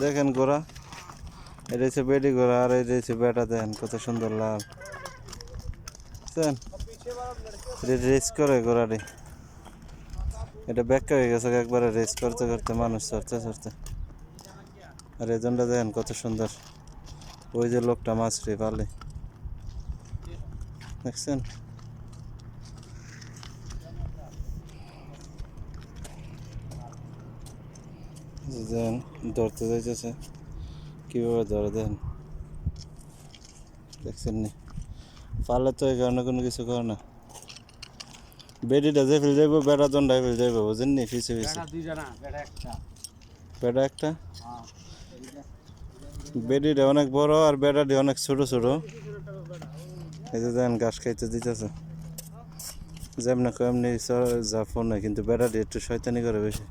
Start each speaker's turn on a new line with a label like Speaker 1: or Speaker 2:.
Speaker 1: দেখেন ঘোড়া, এটা হচ্ছে বেডি ঘোড়া আর এটা হচ্ছে বেটা। দেখেন কত সুন্দর লাল, বুঝছেন? এটা রেস করে ঘোড়াটি, এটা ব্যাখ্যা হয়ে গেছে একবারে রেস করতে করতে মানুষ চড়তে চড়তে। আর এজনটা দেখেন কত সুন্দর, ওই যে লোকটা মাছটি পালে, দেখছেন? দেখেন ধরতে যাইতেছে, কীভাবে ধরে দেখেন, দেখছেন নি? পারলে তো এই কারণে কোনো কিছু করে না। বেডিটা যে ফেল যাইব, বেড়া দণ্ডায় ফেল যাইব, বুঝেন নি? পিছে পিছে বেড়া একটা, বেডিটা অনেক বড় আর বেড়াটি অনেক ছোট ছোট। এই যে দেখেন ঘাস খাইতে দিতেছে, যেমনি এমনি জাফর না, কিন্তু বেড়াটি একটু শয়তানি করে বেশি।